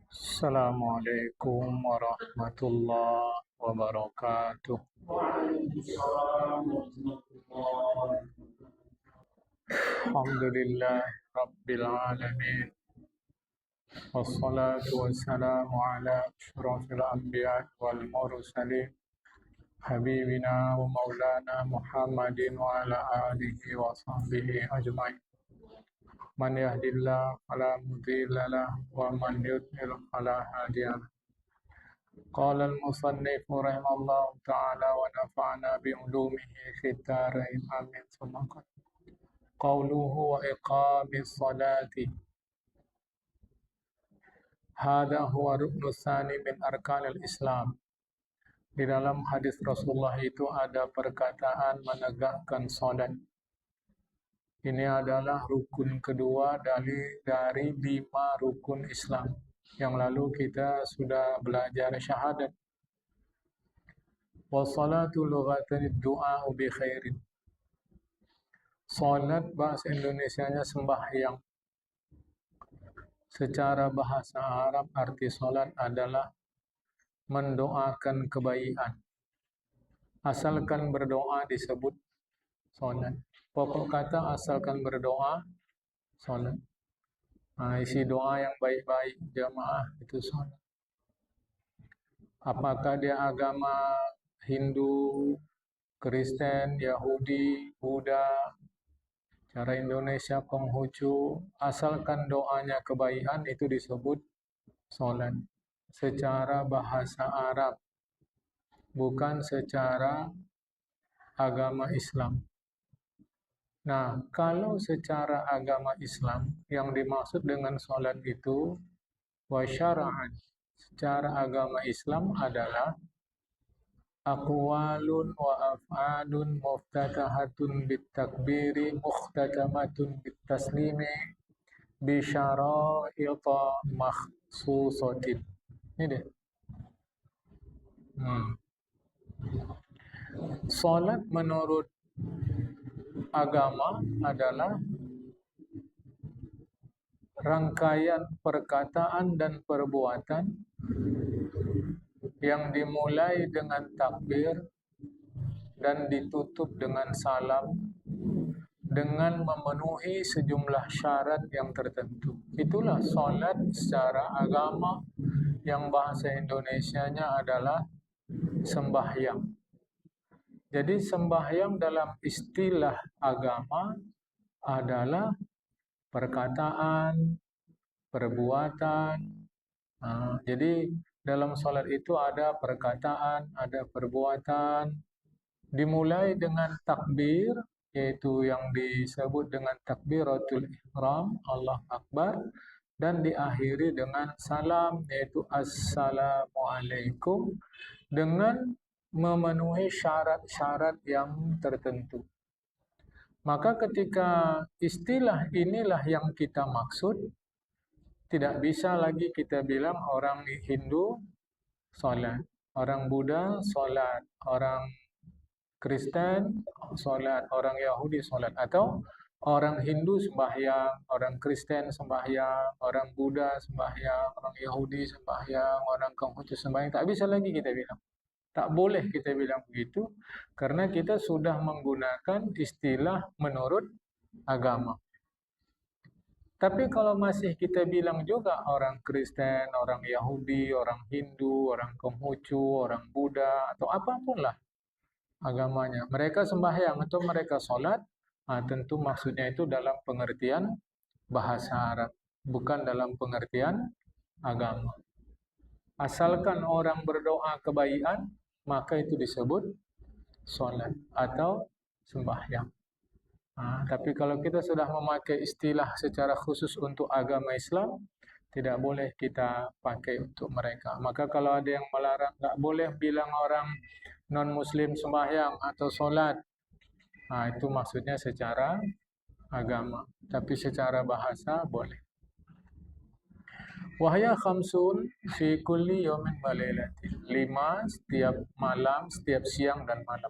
Assalamualaikum warahmatullahi wabarakatuh. Alhamdulillah Rabbil Alamin. Wassalatu wassalamu ala ashrafil anbiya wal mursalin. Habibina wa maulana Muhammadin wa ala alihi wa sahbihi ajma'in. Man yahdillah fala mudilla lahu wa man yudlil fala hadiya lahu. قال المصنف رحمه الله تعالى ونفعنا بعلومه في الدارين آمين ثم قال قوله وإقام الصلاة هذا هو الركن الثاني من أركان الإسلام. Di dalam hadis Rasulullah itu ada perkataan menegakkan salat. Ini adalah rukun kedua dari 5 rukun Islam. Yang lalu kita sudah belajar syahadat. Wassalatu lughatan du'a bi khairin. Salat bahasa Indonesianya sembahyang. Secara bahasa Arab arti salat adalah mendoakan kebaikan. Asalkan berdoa disebut salat. Pokok kata asalkan berdoa salat. Isi doa yang baik-baik jamaah itu salat. Apakah dia agama Hindu, Kristen, Yahudi, Buddha, cara Indonesia Konghucu, asalkan doanya kebaikan itu disebut salat. Secara bahasa Arab, bukan secara agama Islam. Nah, kalau secara agama Islam, yang dimaksud dengan salat itu wa syara'an, secara agama Islam adalah aqwalun wa af'alun muftatahatun bitakbiri mukhtatamatun bitaslimi bisyara'ita makhsusatin. Ini deh. Salat menurut agama adalah rangkaian perkataan dan perbuatan yang dimulai dengan takbir dan ditutup dengan salam dengan memenuhi sejumlah syarat yang tertentu. Itulah salat secara agama yang bahasa Indonesianya adalah sembahyang. Jadi sembahyang dalam istilah agama adalah perkataan, perbuatan. Jadi dalam salat itu ada perkataan, ada perbuatan. Dimulai dengan takbir, yaitu yang disebut dengan takbiratul ihram, Allah Akbar, dan diakhiri dengan salam, yaitu assalamualaikum, dengan memenuhi syarat-syarat yang tertentu. Maka ketika istilah inilah yang kita maksud, tidak bisa lagi kita bilang orang Hindu salat, orang Buddha salat, orang Kristen salat, orang Yahudi salat, atau orang Hindu sembahyang, orang Kristen sembahyang, orang Buddha sembahyang, orang Yahudi sembahyang, orang Konghucu sembahyang. Tak bisa lagi kita bilang. Tak boleh kita bilang begitu karena kita sudah menggunakan istilah menurut agama. Tapi kalau masih kita bilang juga orang Kristen, orang Yahudi, orang Hindu, orang Konghucu, orang Buddha, atau apapun lah agamanya, mereka sembahyang atau mereka sholat, tentu maksudnya itu dalam pengertian bahasa Arab, bukan dalam pengertian agama. Asalkan orang berdoa kebaikan, maka itu disebut sholat atau sembahyang. Tapi kalau kita sudah memakai istilah secara khusus untuk agama Islam, tidak boleh kita pakai untuk mereka. Maka kalau ada yang melarang, tak boleh bilang orang non-muslim sembahyang atau sholat. Itu maksudnya secara agama. Tapi secara bahasa boleh. Wahya khamsun fi kulli yawmin wa lailatin. 5 setiap malam, setiap siang dan malam.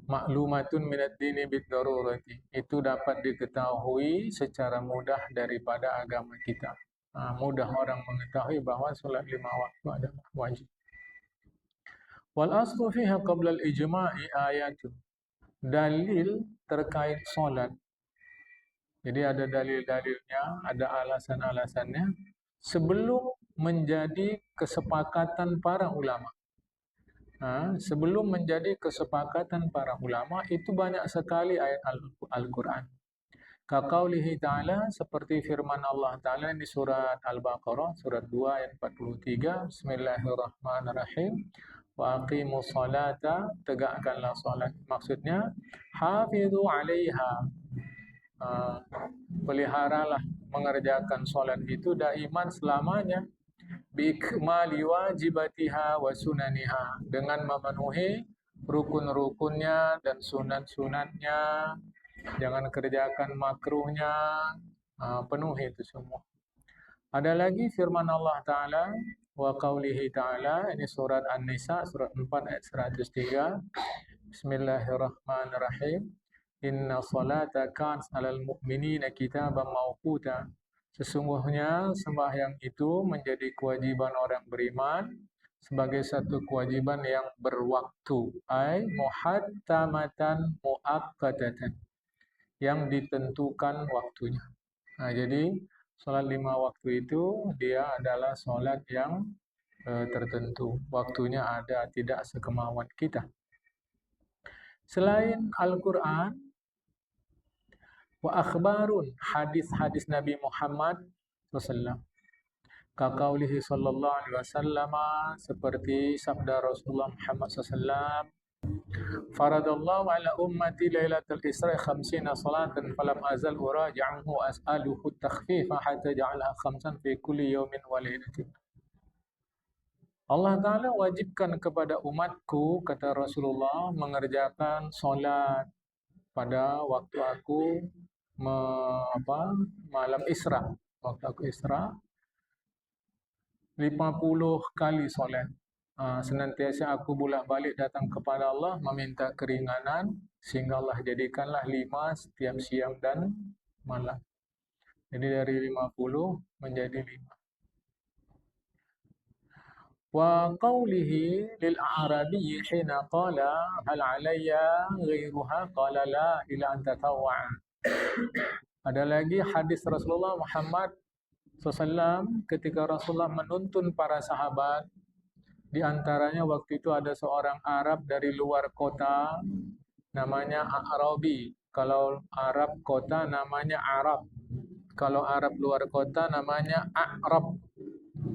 Maklumatun minad dini bid darurati. Itu dapat diketahui secara mudah daripada agama kita. Mudah orang mengetahui bahwa sholat 5 waktu adalah wajib. Wal aslu fiha qabla al-ijma'i ayatun. Dalil terkait sholat. Jadi ada dalil-dalilnya, ada alasan-alasannya sebelum menjadi kesepakatan para ulama. Sebelum menjadi kesepakatan para ulama itu banyak sekali ayat Al-Quran. Kaqaulihi ta'ala, seperti firman Allah Ta'ala di surat Al-Baqarah, surat 2 ayat 43, Bismillahirrahmanirrahim. Wa aqimus salata, tegakkanlah salat. Maksudnya, hafidhu 'alaiha. Peliharalah mengerjakan salat itu daiman selamanya. Bikmali wajibatiha wa sunaniha, dengan memenuhi rukun-rukunnya dan sunat-sunatnya. Jangan kerjakan makruhnya, penuhi itu semua. Ada lagi firman Allah Ta'ala, wa qawlihi ta'ala, ini surat An-Nisa, surat 4 ayat 103. Bismillahirrahmanirrahim. Inna salata kanat 'alal mu'minina kitaban mawquta. Sesungguhnya sembahyang itu menjadi kewajiban orang beriman sebagai satu kewajiban yang berwaktu, ay muhattamatan muaqqatatan, yang ditentukan waktunya. Jadi sholat 5 waktu itu dia adalah sholat yang tertentu, waktunya ada, tidak sekemauan kita. Selain Al-Quran, wa akhbarun, hadis-hadis Nabi Muhammad SAW. Kaqaulihi sallallahu alaihi wasallam, seperti sabda Rasulullah Muhammad SAW, faradallahu ala ummati lailatul isra 50 salatan falam azal uraji'uhu as'aluhu takhfifa hatta ja'alaha khamsan fi kulli yawmin wa lailatin. Allah Ta'ala wajibkan kepada umatku, kata Rasulullah, mengerjakan solat pada waktu aku malam Isra. Waktu aku Isra, 50 kali solat. Senantiasa aku bolak-balik datang kepada Allah meminta keringanan, sehingga Allah jadikanlah 5 setiap siang dan malam. Jadi dari 50 menjadi 5. Wa qawlihi lil a'rabiyyi hina qala hal 'alayya ghairuha qala la ila an tatawwa'a. Ada lagi hadis Rasulullah Muhammad SAW ketika Rasulullah menuntun para sahabat. Di antaranya waktu itu ada seorang Arab dari luar kota, namanya Arabi. Kalau Arab kota namanya Arab. Kalau Arab luar kota namanya A'rab.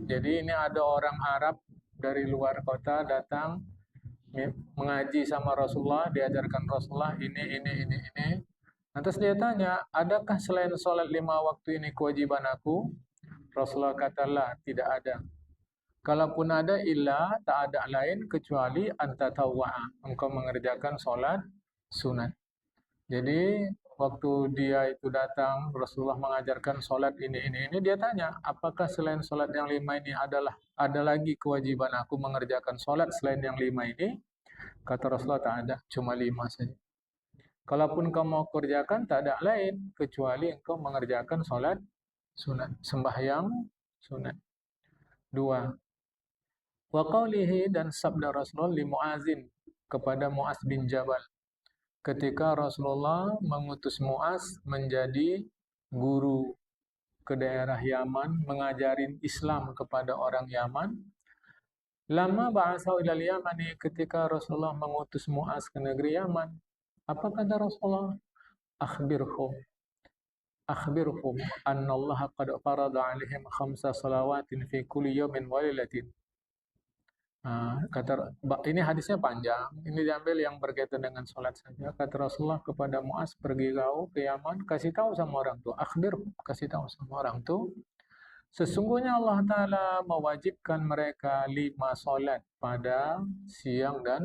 Jadi ini ada orang Arab dari luar kota datang mengaji sama Rasulullah, diajarkan Rasulullah ini. Lantas dia tanya, adakah selain sholat 5 waktu ini kewajiban aku? Rasulullah katalah, tidak ada. Kalaupun ada, illa, tak ada lain kecuali antatawwa'a, engkau mengerjakan sholat sunat. Jadi waktu dia itu datang, Rasulullah mengajarkan sholat ini, dia tanya, apakah selain sholat yang 5 ini ada lagi kewajiban aku mengerjakan sholat selain yang 5 ini? Kata Rasulullah, tak ada, cuma 5 saja. Kalaupun kau mau kerjakan, tak ada lain kecuali engkau mengerjakan sholat sunat, sembahyang sunat. 2. Wa qawlihi, dan sabda Rasulullah li Mu'azin, kepada Mu'az bin Jabal. Ketika Rasulullah mengutus Mu'az menjadi guru ke daerah Yaman, mengajarin Islam kepada orang Yaman. Lama ba'asau ilal Yamani, ketika Rasulullah mengutus Mu'az ke negeri Yaman, apa kata Rasulullah? Akhbirhum annallaha qad farada alaihim 5 salawatin fi kulli yawmin wa lailatin. Ini hadisnya panjang, ini diambil yang berkaitan dengan sholat saja. Kata Rasulullah kepada Mu'az, pergi kau ke Yaman, kasih tahu sama orang tuh, kasih tahu sama orang tuh, sesungguhnya Allah Ta'ala mewajibkan mereka 5 sholat pada siang dan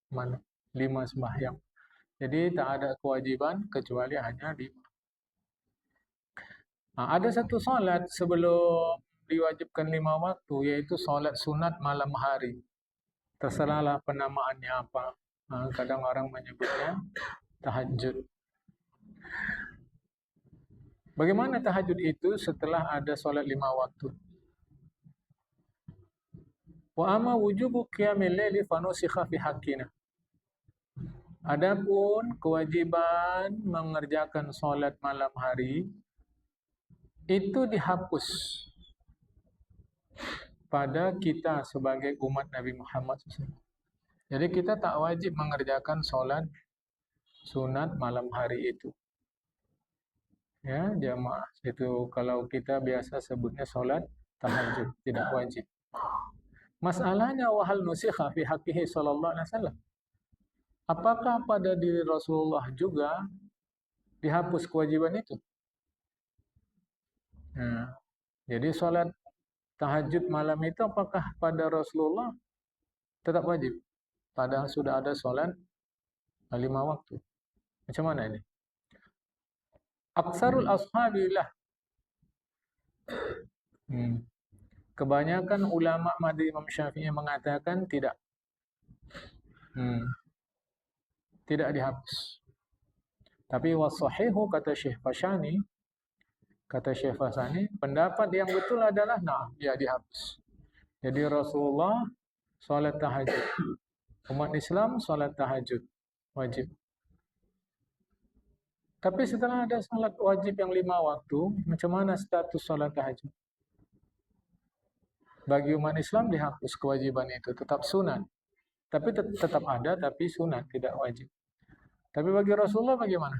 malam, 5 sembahyang. Jadi tak ada kewajiban kecuali hanya 5. Ada satu sholat sebelum diwajibkan 5 waktu, yaitu sholat sunat malam hari. Terserahlah penamaannya apa. Kadang orang menyebutnya tahajud. Bagaimana tahajud itu setelah ada solat 5 waktu? Wa amma wujubu qiyamil laili fanusikha fi haqqina. Adapun kewajiban mengerjakan solat malam hari itu dihapus pada kita sebagai umat Nabi Muhammad SAW. Jadi kita tak wajib mengerjakan solat sunat malam hari itu. Ya, jamaah itu kalau kita biasa sebutnya solat tahajud, tidak wajib. Masalahnya wahal nusikha fi haqqihi sallallahu alaihi wasallam. Apakah pada diri Rasulullah juga dihapus kewajiban itu? Nah, jadi solat tahajud malam itu apakah pada Rasulullah tetap wajib? Padahal sudah ada solat 5 waktu. Macam mana ini? Aksarul ashabillah. Kebanyakan ulama madhab Imam Syafi'i mengatakan tidak. Tidak dihapus. Tapi wasahihu kata Syekh Fashani, pendapat yang betul adalah ya dihapus. Jadi Rasulullah salat tahajud. Umat Islam salat tahajud wajib. Tapi setelah ada salat wajib yang 5 waktu, macam mana status salat tahajud? Bagi umat Islam dihapus kewajiban itu, tetap sunat. Tapi tetap ada, tapi sunat, tidak wajib. Tapi bagi Rasulullah bagaimana?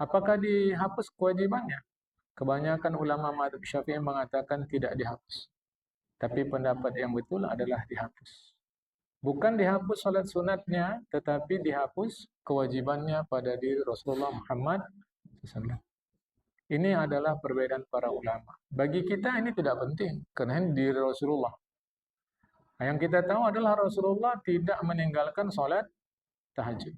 Apakah dihapus kewajibannya? Kebanyakan ulama mazhab Syafi'i mengatakan tidak dihapus. Tapi pendapat yang betul adalah dihapus. Bukan dihapus salat sunatnya, tetapi dihapus kewajibannya pada diri Rasulullah Muhammad SAW. Ini adalah perbedaan para ulama. Bagi kita ini tidak penting, karena diri Rasulullah. Yang kita tahu adalah Rasulullah tidak meninggalkan salat tahajud.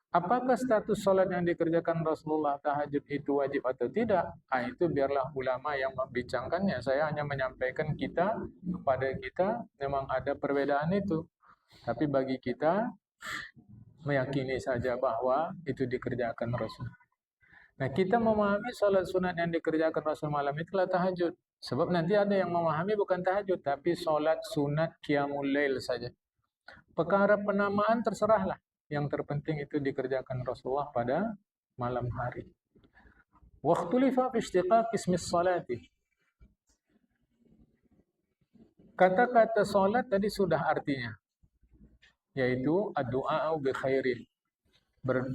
Apakah status salat yang dikerjakan Rasulullah tahajud itu wajib atau tidak? Itu biarlah ulama yang membincangkannya. Saya hanya menyampaikan kepada kita memang ada perbedaan itu. Tapi bagi kita meyakini saja bahwa itu dikerjakan Rasul. Nah, kita memahami salat sunat yang dikerjakan Rasul malam itulah tahajud. Sebab nanti ada yang memahami bukan tahajud, tapi salat sunat qiyamul lail saja. Perkara penamaan terserahlah. Yang terpenting itu dikerjakan Rasulullah pada malam hari. Waqtulifa fi istiqaq ismis salati. Kata-kata salat tadi sudah artinya, yaitu ad-du'a bi khairin.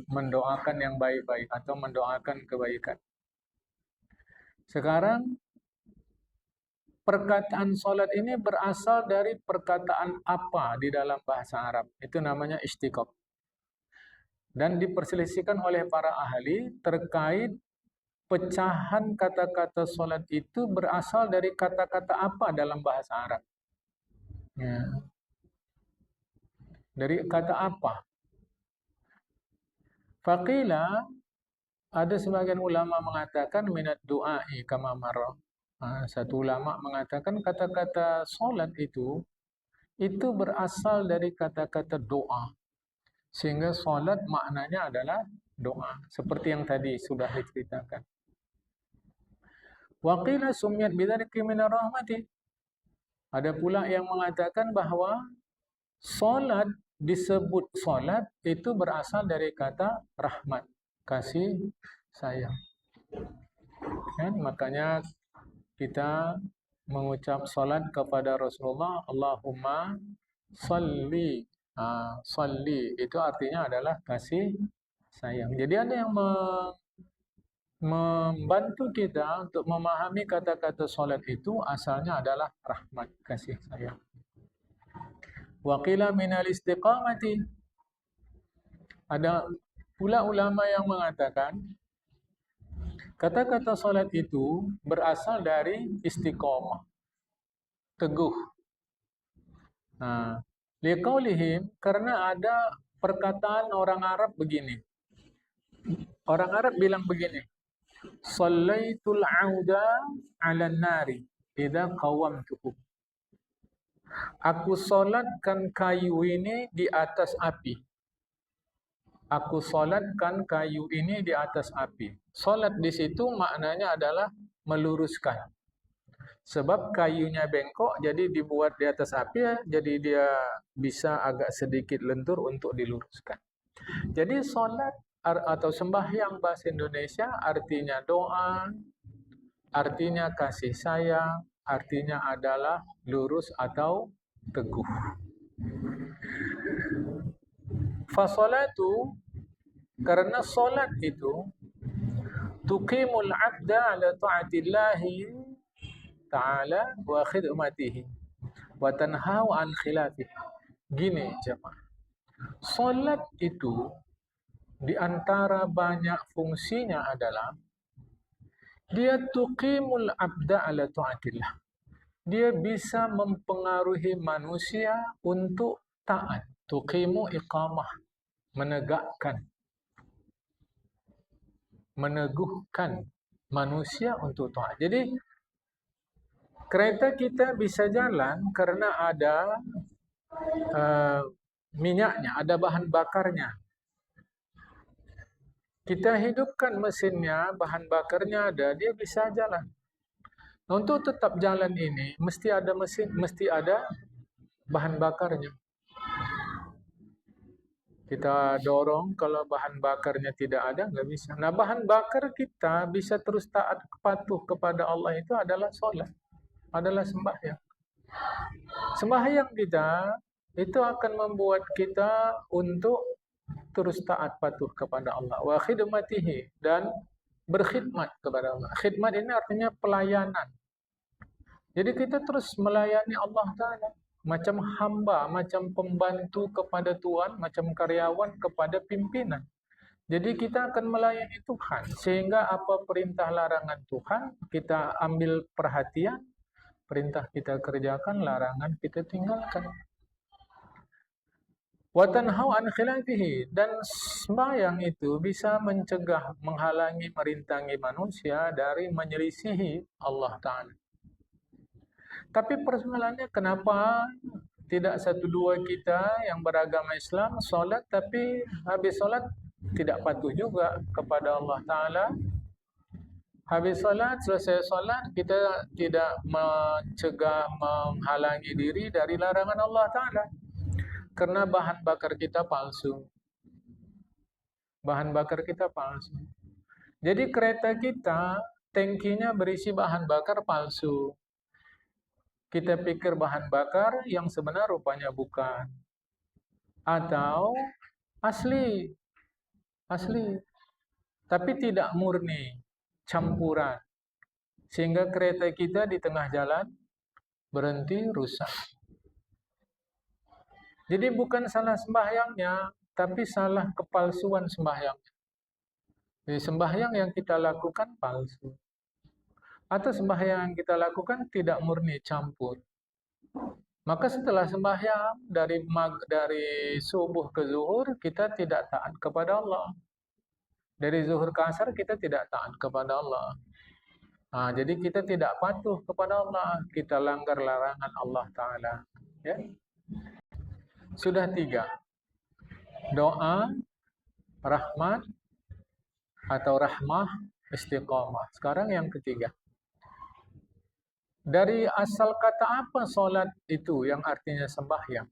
Mendoakan yang baik-baik atau mendoakan kebaikan. Sekarang perkataan salat ini berasal dari perkataan apa di dalam bahasa Arab? Itu namanya istiqaq. Dan diperselisihkan oleh para ahli terkait pecahan kata-kata salat itu berasal dari kata-kata apa dalam bahasa Arab? Dari kata apa? Faqila, ada sebagian ulama mengatakan minat du'ai kama marra. Satu ulama mengatakan kata-kata salat itu berasal dari kata-kata doa. Sehingga salat maknanya adalah doa. Seperti yang tadi sudah diceritakan. Wa qila sumiyat bidzalika minar rahmati. Ada pula yang mengatakan bahwa salat disebut salat itu berasal dari kata rahmat, kasih sayang. Kan? Makanya kita mengucap salat kepada Rasulullah, Allahumma salli. Salli itu artinya adalah kasih sayang. Jadi ada yang membantu kita untuk memahami kata-kata salat itu asalnya adalah rahmat, kasih sayang. Wa qila minal istiqamati. Ada pula ulama yang mengatakan kata-kata salat itu berasal dari istiqamah, teguh. Liqaulihim, karena ada perkataan orang Arab begini. Orang Arab bilang begini, Shallaitul 'auda 'alan nari idza qawamtuhu. Aku solatkan kayu ini di atas api Aku solatkan kayu ini di atas api. Solat di situ maknanya adalah meluruskan. Sebab kayunya bengkok, jadi dibuat di atas api, ya, jadi dia bisa agak sedikit lentur untuk diluruskan. Jadi solat atau sembahyang bahasa Indonesia artinya doa, artinya kasih sayang, artinya adalah lurus atau teguh. Fasolatu, karena solat itu tuqimul abda ala ta'atillahi ta'ala wa khidmatihi wa tanhau an khilafih. Gini jemaah, solat itu di antara banyak fungsinya adalah dia tuqimul abda ala ta'atillah. Dia bisa mempengaruhi manusia untuk taat. Tuqimu iqamah, menegakkan, meneguhkan manusia untuk taat. Jadi kereta kita bisa jalan karena ada minyaknya, ada bahan bakarnya. Kita hidupkan mesinnya, bahan bakarnya ada, dia bisa jalan. Untuk tetap jalan ini, mesti ada mesin, mesti ada bahan bakarnya. Kita dorong, kalau bahan bakarnya tidak ada, nggak bisa. Nah, bahan bakar kita bisa terus taat patuh kepada Allah itu adalah sholat, adalah sembahyang. Sembahyang kita itu akan membuat kita untuk terus taat patuh kepada Allah. Wa khidmatihi, dan berkhidmat kepada Allah. Khidmat ini artinya pelayanan. Jadi kita terus melayani Allah Ta'ala. Macam hamba, macam pembantu kepada Tuhan, macam karyawan kepada pimpinan. Jadi kita akan melayani Tuhan. Sehingga apa perintah larangan Tuhan, kita ambil perhatian. Perintah kita kerjakan, larangan kita tinggalkan. Wa tanhau an khilafihi, dan sembahyang itu bisa mencegah, menghalangi, merintangi manusia dari menyelisihi Allah Ta'ala. Tapi persoalannya kenapa tidak satu dua kita yang beragama Islam solat, tapi habis solat tidak patuh juga kepada Allah Ta'ala. Habis solat, selesai solat, kita tidak mencegah, menghalangi diri dari larangan Allah Ta'ala. Karena bahan bakar kita palsu. Bahan bakar kita palsu. Jadi kereta kita, tangkinya berisi bahan bakar palsu. Kita pikir bahan bakar yang sebenar rupanya bukan. Atau asli. Asli. Tapi tidak murni. Campuran. Sehingga kereta kita di tengah jalan berhenti, rusak. Jadi bukan salah sembahyangnya, tapi salah kepalsuan sembahyang. Jadi sembahyang yang kita lakukan palsu. Atau sembahyang yang kita lakukan tidak murni, campur. Maka setelah sembahyang dari subuh ke zuhur, kita tidak taat kepada Allah. Dari zuhur ke asar kita tidak taat kepada Allah. Nah, jadi kita tidak patuh kepada Allah, kita langgar larangan Allah Ta'ala. Ya? Sudah 3. Doa, rahmat, atau rahmah, istiqamah. Sekarang yang ketiga. Dari asal kata apa solat itu yang artinya sembahyang?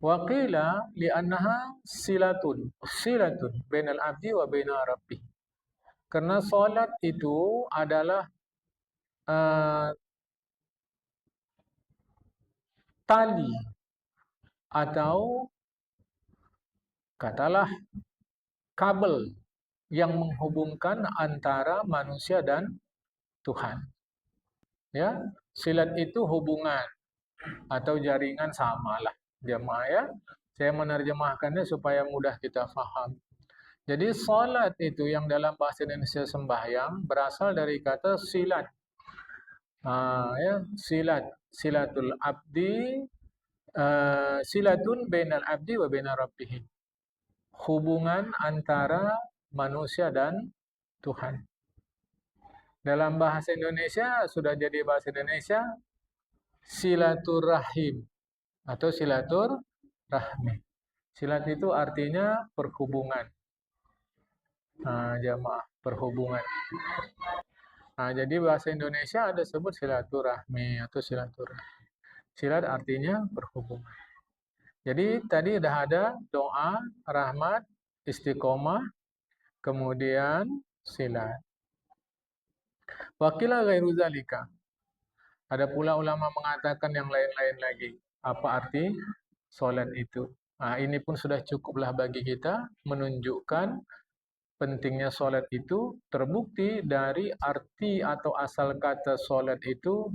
Wa qila li'annaha silatun bainal abdi wa baina rabbih. Karena solat itu adalah tali atau katalah kabel yang menghubungkan antara manusia dan Tuhan. Ya, silat itu hubungan atau jaringan, samalah jemaah ya. Saya menerjemahkannya supaya mudah kita faham. Jadi salat itu yang dalam bahasa Indonesia sembahyang berasal dari kata silat. Ya, silatul abdi, silatun bainal abdi wa baina rabbih. Hubungan antara manusia dan Tuhan. Dalam bahasa Indonesia sudah jadi bahasa Indonesia silaturahim atau silaturahmi. Silat itu artinya perhubungan. Jamaah perhubungan. Jadi bahasa Indonesia ada sebut silaturahmi atau silaturahmi. Silat artinya perhubungan. Jadi tadi sudah ada doa, rahmat, istiqomah, kemudian silat. Wakilah ghairu zalika. Ada pula ulama mengatakan yang lain-lain lagi. Apa arti solat itu? Ini pun sudah cukuplah bagi kita menunjukkan pentingnya solat itu, terbukti dari arti atau asal kata solat itu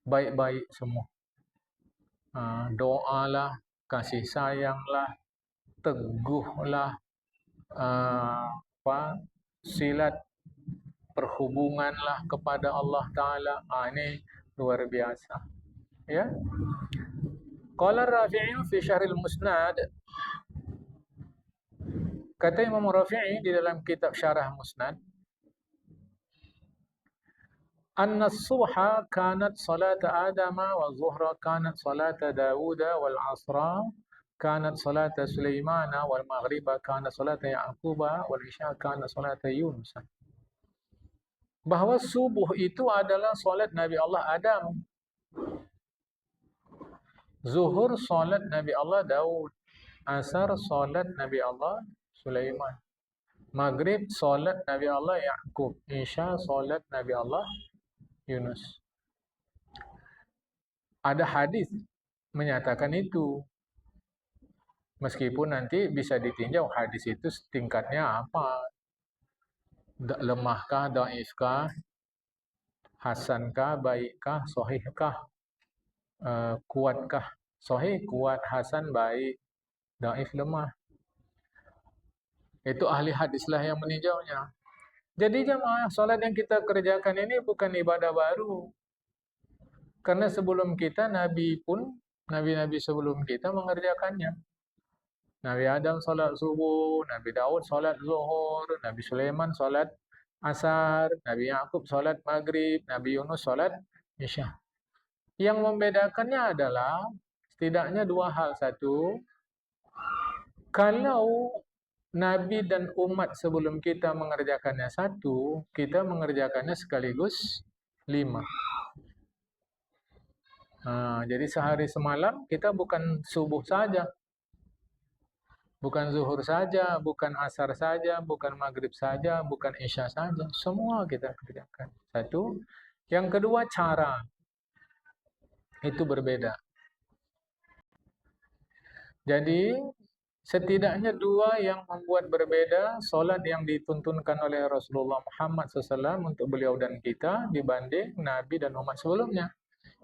baik-baik semua. Doalah, kasih sayanglah, teguhlah, silat perhubunganlah kepada Allah Ta'ala. Ini luar biasa. Ya. Qala Rafi'i fi Syarhil Musnad. Kata Imam Rafi'i di dalam kitab Syarah Musnad, anna as-subha kanat salat Adama wa zuhra kanat salat Dawud wal asra kanat salat Sulaiman wal maghriba kanat salat Ya'qub wal isya kanat salat Yunus. Bahwa subuh itu adalah solat Nabi Allah Adam. Zuhur solat Nabi Allah Daud. Asar solat Nabi Allah Sulaiman. Maghrib solat Nabi Allah Ya'qub. Isya solat Nabi Allah Yunus. Ada hadis menyatakan itu. Meskipun nanti bisa ditinjau hadis itu tingkatnya apa. Lemahkah, dhaifkah, hasankah, baikkah, sahihkah, kuatkah. Sahih, kuat, hasan, baik, dhaif, lemah. Itu ahli hadislah yang meninjaunya. Jadi jemaah, salat yang kita kerjakan ini bukan ibadah baru. Karena sebelum kita, Nabi-Nabi sebelum kita mengerjakannya. Nabi Adam salat subuh, Nabi Daud salat zuhur, Nabi Sulaiman salat asar, Nabi Ya'qub salat maghrib, Nabi Yunus salat isya. Yang membedakannya adalah setidaknya dua hal. Satu, kalau Nabi dan umat sebelum kita mengerjakannya satu, kita mengerjakannya sekaligus 5. Jadi sehari semalam kita bukan subuh saja, bukan zuhur saja, bukan asar saja, bukan maghrib saja, bukan isya saja. Semua kita kerjakan. Satu. Yang kedua, cara. Itu berbeda. Jadi, setidaknya dua yang membuat berbeda solat yang dituntunkan oleh Rasulullah Muhammad SAW untuk beliau dan kita dibanding Nabi dan umat sebelumnya.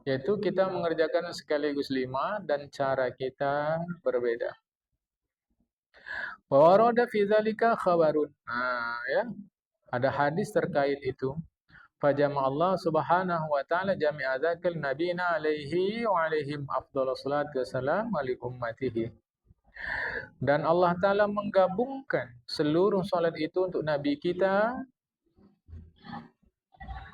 Yaitu kita mengerjakan sekaligus 5 dan cara kita berbeda. Warada fi dzalika khabarun. Ya. Ada hadis terkait itu. Fajama Allah Subhanahu wa taala jami'a dzakal nabiyina alaihi wa alaihim afdhalus salatu wassalam wa li ummatihi. Dan Allah Taala menggabungkan seluruh salat itu untuk nabi kita,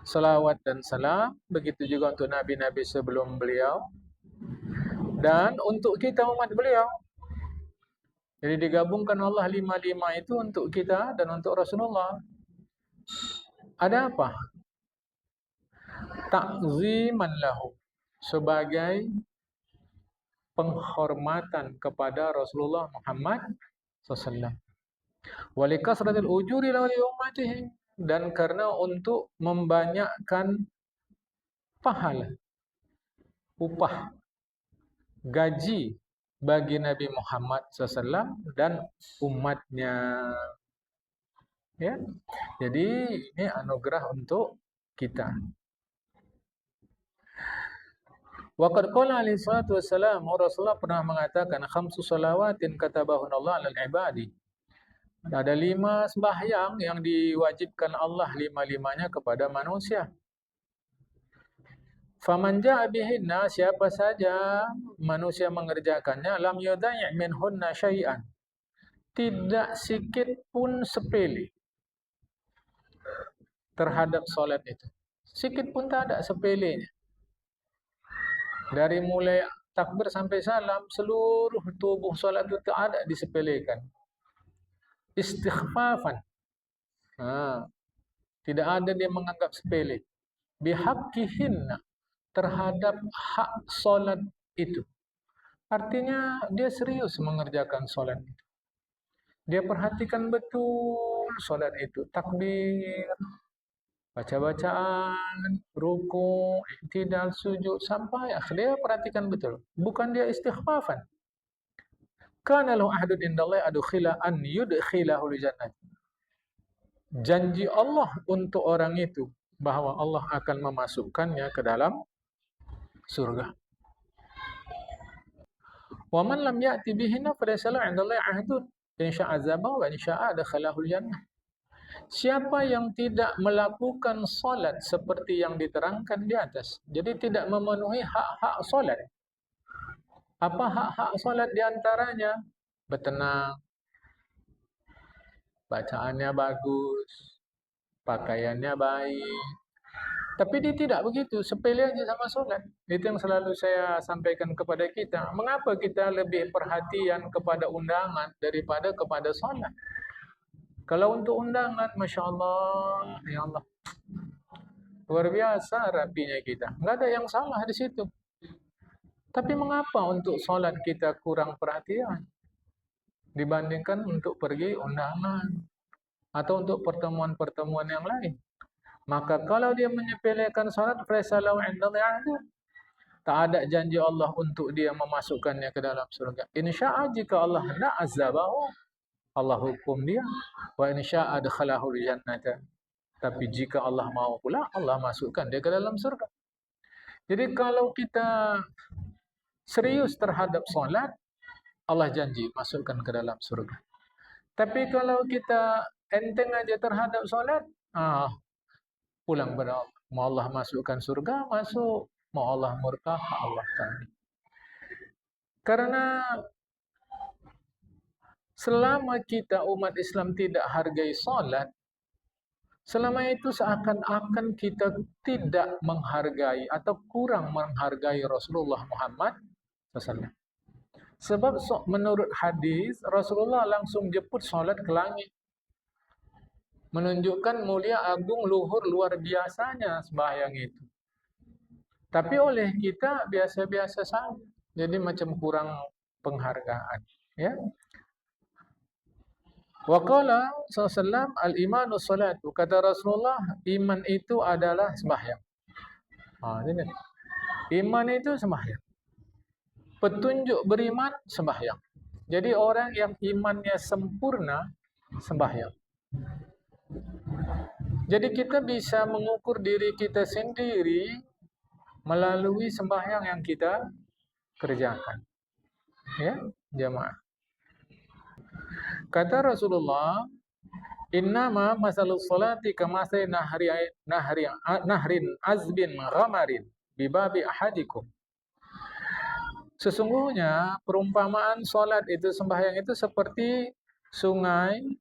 salawat dan salam, begitu juga untuk nabi-nabi sebelum beliau dan untuk kita umat beliau. Jadi digabungkan Allah 5 itu untuk kita dan untuk Rasulullah. Ada apa? Ta'ziman lahu, sebagai penghormatan kepada Rasulullah Muhammad SAW. Walikasratil ujuri li ummatihi, dan karena untuk membanyakkan pahala, upah, gaji bagi Nabi Muhammad SAW dan umatnya. Ya, jadi ini anugerah untuk kita. Waqad qala alaihi salatu wassalam, Rasulullah pernah mengatakan 5 salawatin katabahun Allah 'alal ibadi. Ada 5 sembahyang yang diwajibkan Allah 5-5-nya kepada manusia. Faman ja'a bihinna, siapa saja manusia mengerjakannya, lam yudai' minhunna syai'an, tidak sikit pun sepele terhadap solat itu. Sikit pun tak ada sepelenya. Dari mulai takbir sampai salam, seluruh tubuh solat itu tak ada disepelekan. Istighfafan. Tidak ada dia menganggap sepele. Bihaqqihinna, terhadap hak solat itu. Artinya dia serius mengerjakan solat itu. Dia perhatikan betul solat itu. Takbir, baca-bacaan, ruku, iktidal, sujud, sampai akhir. Dia perhatikan betul. Bukan dia istighfafan. Kana lahu ahdun indallahi adkhila an yudkhilahul jannah. Janji Allah untuk orang itu bahwa Allah akan memasukkannya ke dalam surga. Wa man lam ya'ti bihinna falaysa lahu 'indallahi 'ahdun in syaa'a azabahu wa in syaa'a adkhalahul jannah. Siapa yang tidak melakukan solat seperti yang diterangkan di atas, jadi tidak memenuhi hak-hak solat. Apa hak-hak solat di antaranya? Bertenang, bacaannya bagus, pakaiannya baik. Tapi dia tidak begitu, sepele aja sama solat. Itu yang selalu saya sampaikan kepada kita. Mengapa kita lebih perhatian kepada undangan daripada kepada solat? Kalau untuk undangan, Masya Allah, ya Allah, luar biasa rapinya kita. Nggak ada yang salah di situ. Tapi mengapa untuk solat kita kurang perhatian dibandingkan untuk pergi undangan atau untuk pertemuan-pertemuan yang lain? Maka kalau dia menyepelekan salat, fasalau indallahi ahdun. Tak ada janji Allah untuk dia memasukkannya ke dalam surga. Insya'a jika Allah hendak azabahu, Allah hukum dia. Wa insya'a adkhalahul jannata. Tapi jika Allah mau pula, Allah masukkan dia ke dalam surga. Jadi kalau kita serius terhadap solat, Allah janji masukkan ke dalam surga. Tapi kalau kita enteng aja terhadap solat, pulang pada Allah. Mau Allah masukkan surga, masuk. Mau Allah murka, Allah tadi. Karena selama kita umat Islam tidak hargai solat, selama itu seakan-akan kita tidak menghargai atau kurang menghargai Rasulullah Muhammad SAW. Sebab menurut hadis, Rasulullah langsung jemput solat ke langit. Menunjukkan mulia agung luhur luar biasanya sembahyang itu. Tapi oleh kita biasa-biasa saja. Jadi macam kurang penghargaan. Ya. Wa qala sallallahu al-imanu salatu. Kata Rasulullah, iman itu adalah sembahyang. Ini. Iman itu sembahyang. Petunjuk beriman sembahyang. Jadi orang yang imannya sempurna sembahyang. Jadi kita bisa mengukur diri kita sendiri melalui sembahyang yang kita kerjakan. Ya, jemaah. Kata Rasulullah, innama masalus salati kamasali nahrin azbin ghamarin bibabi ahadikum. Sesungguhnya perumpamaan solat itu, sembahyang itu seperti sungai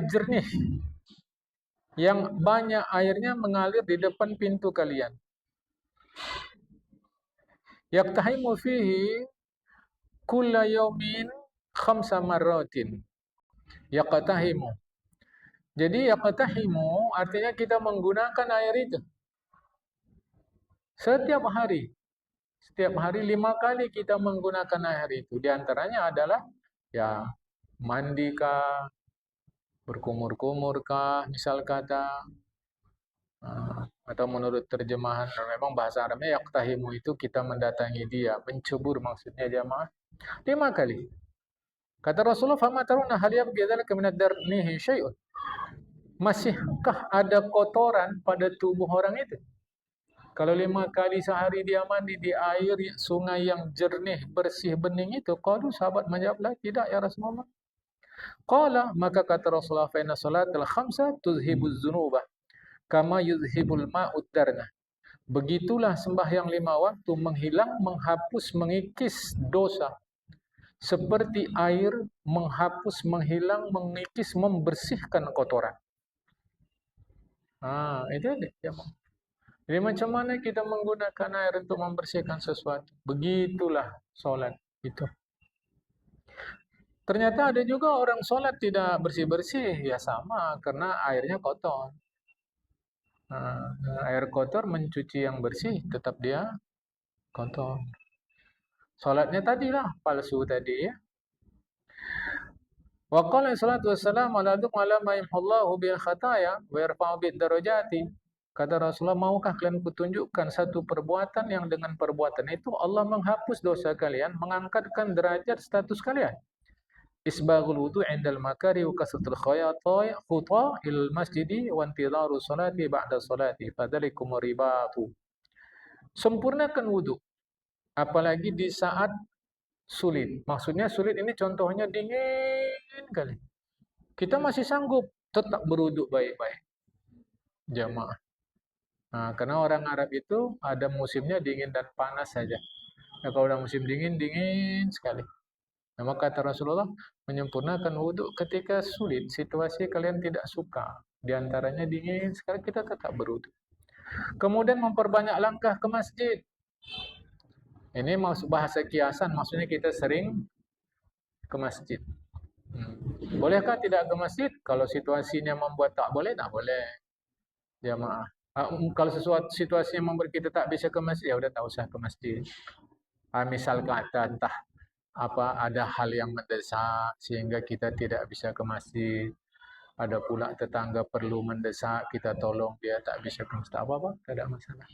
jernih yang banyak airnya mengalir di depan pintu kalian. Yaktahimu fihi kulla yaumin khamsa marratin. Yaktahimu. Jadi yaktahimu artinya kita menggunakan air itu setiap hari. Setiap hari 5 kali kita menggunakan air itu. Di antaranya adalah ya mandi kah, berkumur-kumur kah, misal kata, atau menurut terjemahan memang bahasa Arabnya yaktahimu itu kita mendatangi dia, mencebur maksudnya jamaah 5 kali. Kata Rasulullah, "Fama taruna hal yabghi dzalika min ad-darnihi syai'un?" Masihkah ada kotoran pada tubuh orang itu? Kalau 5 kali sehari dia mandi di air sungai yang jernih, bersih, bening itu, qalu sahabat menjawablah, tidak ya Rasulullah. Qala, maka kata Rasulullah, fa inna salatal khamsa tuzhibuz dzunuba kama yuzhibul ma'ud darna. Begitulah sembahyang 5 waktu menghilang, menghapus, mengikis dosa. Seperti air menghapus, menghilang, mengikis, membersihkan kotoran. Itu dia. Jadi macam mana kita menggunakan air untuk membersihkan sesuatu? Begitulah solat itu. Ternyata ada juga orang solat tidak bersih-bersih, ya sama karena airnya kotor. Air kotor mencuci yang bersih, tetap dia kotor. Solatnya tadilah palsu tadi ya. Wa qala salatu wassalamu ala ma yamhullahu bil khataya wa yarfa'u bid darajati. Kata Rasulullah, maukah kalian kutunjukkan satu perbuatan yang dengan perbuatan itu Allah menghapus dosa kalian, mengangkatkan derajat status kalian. Isbaghul wudu' indal makari wa kasratul khuta ilal masjidi wa intidharu salati ba'da salati fadzalikum ribatu. Sempurnakan wudu, apalagi di saat sulit. Maksudnya sulit ini contohnya dingin kali. Kita masih sanggup tetap berwudu baik-baik. Jamaah. Nah, karena orang Arab itu ada musimnya dingin dan panas saja. Nah, kalau udah musim dingin, dingin sekali. Nah, maka kata Rasulullah, menyempurnakan wudhu ketika sulit, situasi kalian tidak suka. Di antaranya dingin sekali, kita tetap berwudhu. Kemudian memperbanyak langkah ke masjid. Ini maksud bahasa kiasan, maksudnya kita sering ke masjid. Bolehkah tidak ke masjid? Kalau situasinya membuat tak boleh, tak boleh. Jamaah. Kalau sesuatu situasi yang membuat kita tak bisa ke masjid, ya udah tak usah ke masjid. Misal kata entah apa ada hal yang mendesak sehingga kita tidak bisa ke masjid. Ada pula tetangga perlu mendesak, kita tolong dia tak bisa ke masjid. Apa-apa, tidak ada masalah.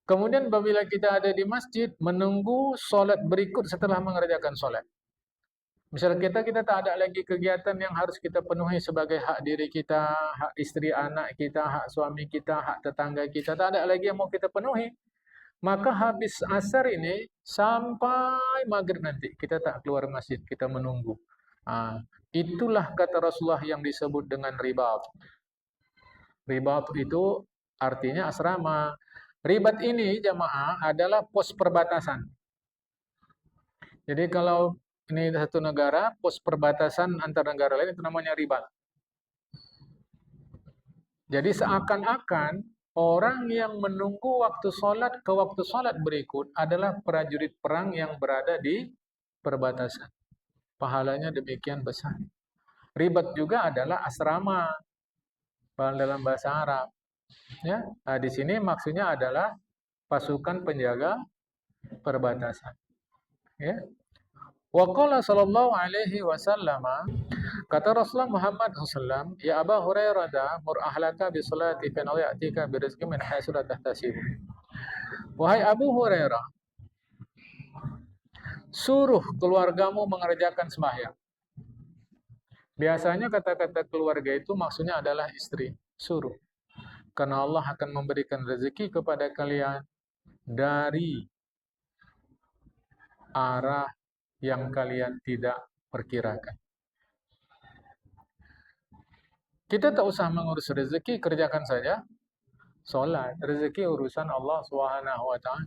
Kemudian apabila kita ada di masjid, menunggu solat berikut setelah mengerjakan solat. Misalnya kita tak ada lagi kegiatan yang harus kita penuhi sebagai hak diri kita, hak istri anak kita, hak suami kita, hak tetangga kita, tak ada lagi yang mau kita penuhi. Maka habis asar ini sampai maghrib nanti kita tak keluar masjid, kita menunggu. Itulah kata Rasulullah yang disebut dengan ribat. Ribat itu artinya asrama. Ribat ini jamaah adalah pos perbatasan. Jadi kalau ini satu negara, pos perbatasan antar negara lain itu namanya ribat. Jadi seakan-akan orang yang menunggu waktu sholat ke waktu sholat berikut adalah prajurit perang yang berada di perbatasan. Pahalanya demikian besar. Ribat juga adalah asrama dalam bahasa Arab. Ya, di sini maksudnya adalah pasukan penjaga perbatasan. Ya. Wa qala sallallahu alaihi wasallam, kata Rasulullah Muhammad SAW, ya Aba Hurairah, mur ahlaka bi salati fa ya'tika bi rizqi min haitsu la tahtasib. Wahai Abu Hurairah, suruh keluargamu mengerjakan sembahyang. Biasanya kata-kata keluarga itu maksudnya adalah istri. Suruh. Karena Allah akan memberikan rezeki kepada kalian dari arah yang kalian tidak perkirakan. Kita tak usah mengurus rezeki, kerjakan saja sholat. Rezeki urusan Allah Subhanahu wa taala.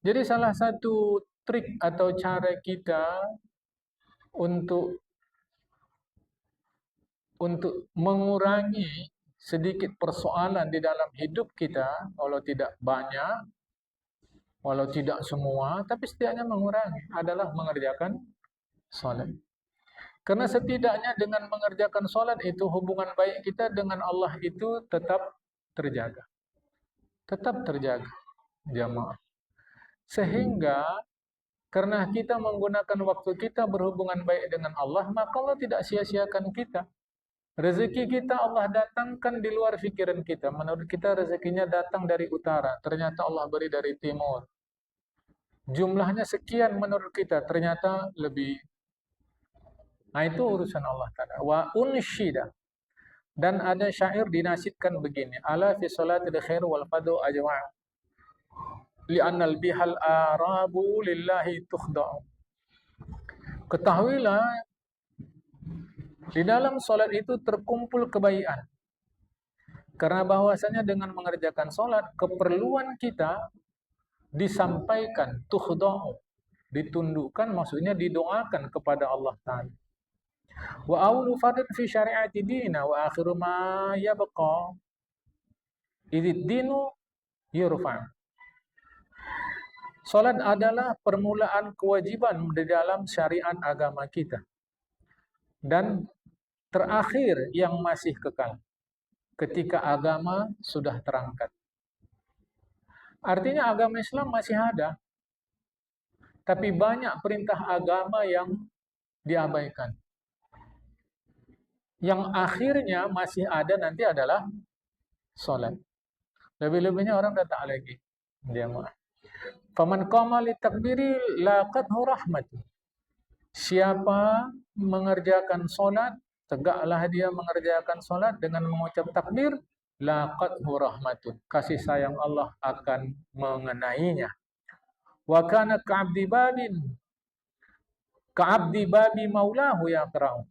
Jadi salah satu trik atau cara kita untuk mengurangi sedikit persoalan di dalam hidup kita, walau tidak banyak, walau tidak semua, tapi setidaknya mengurangi adalah mengerjakan sholat. Karena setidaknya dengan mengerjakan sholat itu hubungan baik kita dengan Allah itu tetap terjaga. Tetap terjaga, jamaah. Sehingga karena kita menggunakan waktu kita berhubungan baik dengan Allah, maka Allah tidak sia-siakan kita. Rezeki kita Allah datangkan di luar pikiran kita. Menurut kita rezekinya datang dari utara, ternyata Allah beri dari timur. Jumlahnya sekian menurut kita, ternyata lebih. Nah itu urusan Allah Ta'ala. Wa unshida. Dan ada syair dinasidkan begini. Ala fi salatil khair wal fadu ajma'. Li'annal bihal arabu lillahi tukhda'u. Ketahuilah, di dalam solat itu terkumpul kebaikan. Karena bahwasanya dengan mengerjakan solat, keperluan kita disampaikan, tukhda'u. Ditundukkan, maksudnya didoakan kepada Allah Ta'ala. Wa awlu fadl fi syari'ati dina wa akhiru ma yabqa. Idid dinu yurfa'. Salat adalah permulaan kewajiban di dalam syariat agama kita dan terakhir yang masih kekal ketika agama sudah terangkat. Artinya agama Islam masih ada, tapi banyak perintah agama yang diabaikan. Yang akhirnya masih ada nanti adalah salat. Lebih-lebihnya orang dah tak lagi jamaah. Faman qama li takbiri laqathu rahmatu. Siapa mengerjakan solat, tegaklah dia mengerjakan solat dengan mengucap takbir, laqathu rahmatun. Kasih sayang Allah akan mengenainya. Wa kana ka'abdi babi maulahu yaqra'u.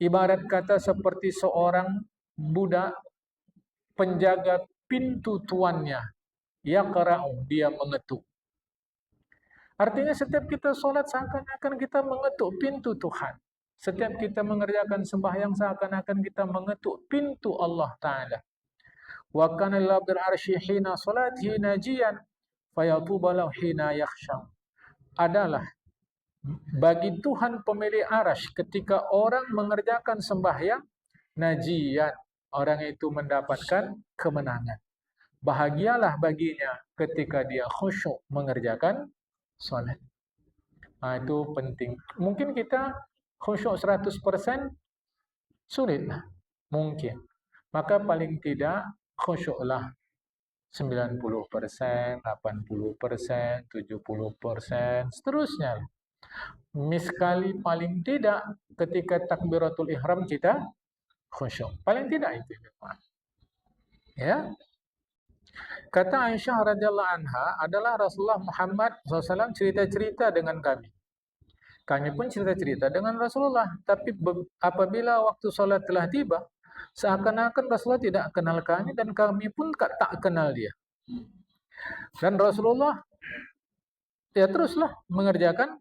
Ibarat kata seperti seorang budak penjaga pintu tuannya, yaqra'u, dia mengetuk. Artinya setiap kita solat seakan-akan kita mengetuk pintu Tuhan. Setiap kita mengerjakan sembahyang seakan-akan kita mengetuk pintu Allah Ta'ala. Wa kana lillahi bil arsy hina salatihi najiyan fayatuba lahu hina yakhsha. Adalah bagi Tuhan pemilik arasy ketika orang mengerjakan sembahyang najiyan, orang itu mendapatkan kemenangan. Bahagialah baginya ketika dia khusyuk mengerjakan solat. Itu penting. Mungkin kita khusyuk 100% sulitlah. Mungkin. Maka paling tidak khusyuklah 90%, 80%, 70%, seterusnya. Miskali paling tidak ketika takbiratul ihram kita khusyuk. Paling tidak itu. Ya. Kata Aisyah radhiyallahu anha adalah Rasulullah Muhammad SAW cerita-cerita dengan kami. Kami pun cerita-cerita dengan Rasulullah. Tapi apabila waktu solat telah tiba, seakan-akan Rasulullah tidak kenal kami dan kami pun tak kenal dia. Dan Rasulullah ya teruslah mengerjakan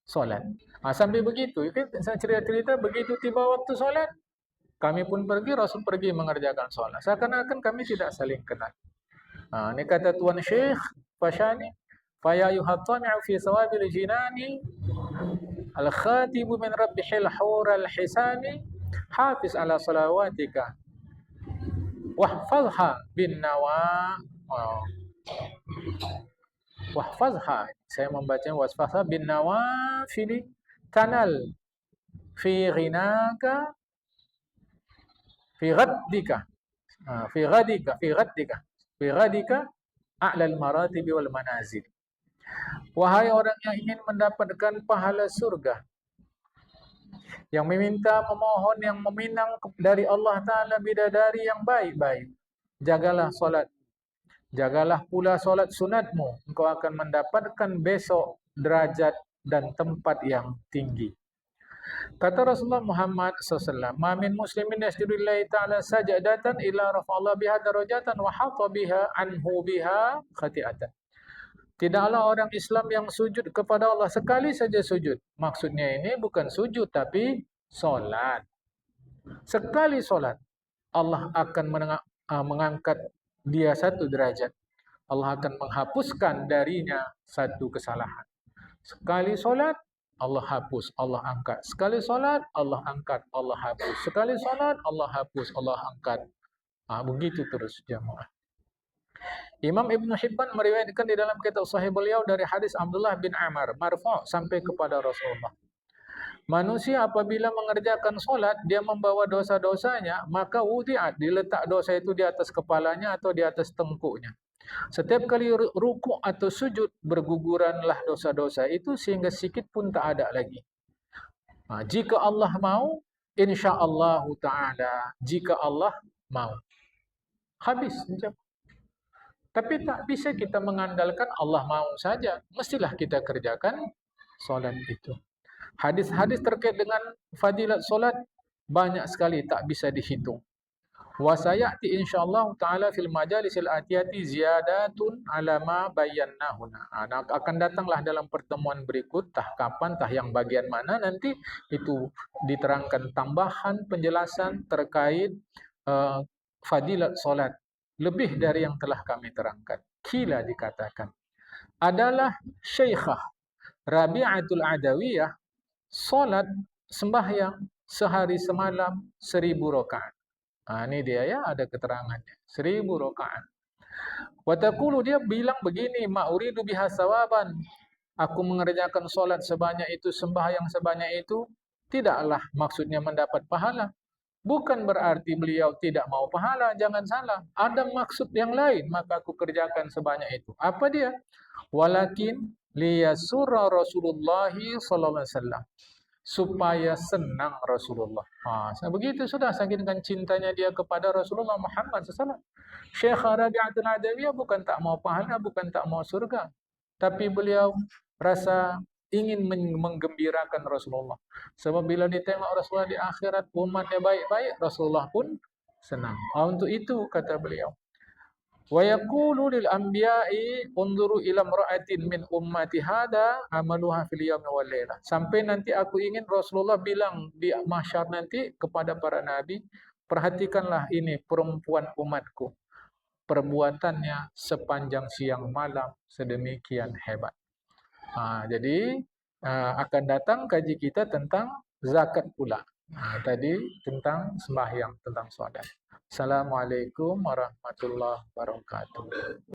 solat. Sampai begitu, saya cerita-cerita begitu tiba waktu solat, kami pun pergi, Rasul pergi mengerjakan solat. Seakan-akan kami tidak saling kenal. Ini kata Tuan Syekh Fashani, faya yuhattami'u fi sawabil jinani al-khatibu min rabbihil hural hisani hafiz ala salawatika wahfazha bin nawa. Wahfazha, saya membacanya wahfazha bin nawafili tanal fi ghinaka fi ghaddika fi ghadika a'lal maratibi wal manazil. Wahai orang yang ingin mendapatkan pahala surga, yang meminta, memohon, yang meminang dari Allah Ta'ala bidadari yang baik-baik, jagalah solat. Jagalah pula solat sunatmu, engkau akan mendapatkan besok derajat dan tempat yang tinggi. Kata Rasulullah Muhammad SAW, "Ma min muslimin yasjudu lillahi ta'ala sajadatan illa rafa'allahu biha darajatan wa hatta biha anhu biha khati'atan." Tidaklah orang Islam yang sujud kepada Allah sekali saja sujud. Maksudnya ini bukan sujud tapi solat. Sekali solat, Allah akan mengangkat dia satu derajat. Allah akan menghapuskan darinya satu kesalahan. Sekali solat, Allah hapus, Allah angkat. Sekali solat, Allah angkat, Allah hapus. Sekali solat, Allah hapus, Allah angkat. Begitu terus jemaah. Imam Ibn Hibban meriwayatkan di dalam kitab Sahih beliau dari hadis Abdullah bin Amr marfu' sampai kepada Rasulullah. Manusia apabila mengerjakan solat, dia membawa dosa-dosanya, maka wudi'at, diletak dosa itu di atas kepalanya atau di atas tengkuknya. Setiap kali rukuk atau sujud, berguguranlah dosa-dosa itu sehingga sikit pun tak ada lagi. Jika Allah mau, insyaAllah ta'ala, jika Allah mau. Habis. Tapi tak bisa kita mengandalkan Allah mau saja. Mestilah kita kerjakan solat itu. Hadis-hadis terkait dengan fadilat solat banyak sekali, tak bisa dihitung. Wa sayati insyaallah taala fil majalisil atiyati ziyadatun ala ma bayyanahu. Akan datanglah dalam pertemuan berikut, tah kapan, tah yang bagian mana nanti itu diterangkan tambahan penjelasan terkait fadilat solat lebih dari yang telah kami terangkan. Kila dikatakan, adalah Syekhah Rabi'atul Adawiyah solat sembahyang sehari semalam 1000 rakaat. Ini dia ya, ada keterangannya. 1000 rakaat. Wa taqulu, dia bilang begini, ma uridu biha sawaban. Aku mengerjakan solat sebanyak itu, sembahyang sebanyak itu, tidaklah maksudnya mendapat pahala. Bukan berarti beliau tidak mau pahala, jangan salah. Ada maksud yang lain, maka aku kerjakan sebanyak itu. Apa dia? Walakin liyasura Rasulullah sallallahu alaihi wasallam, supaya senang Rasulullah. Begitu sudah, saking cintanya dia kepada Rasulullah Muhammad SAW. Syekh Rabi'atul Adawiyah bukan tak mau pahala, bukan tak mau surga, tapi beliau rasa ingin menggembirakan Rasulullah. Sebab bila ditengok Rasulullah di akhirat, umatnya baik-baik, Rasulullah pun senang. Untuk itu kata beliau, wa yaqulu lil anbiya'i unzuru ila imra'atin min ummati hada amaluha fil yawmi wal lailah. Sampai nanti aku ingin Rasulullah bilang di mahsyar nanti kepada para nabi, perhatikanlah ini perempuan umatku, perbuatannya sepanjang siang malam sedemikian hebat. Jadi akan datang kaji kita tentang zakat pula. Tadi tentang sembahyang, tentang salat. Assalamualaikum warahmatullahi wabarakatuh.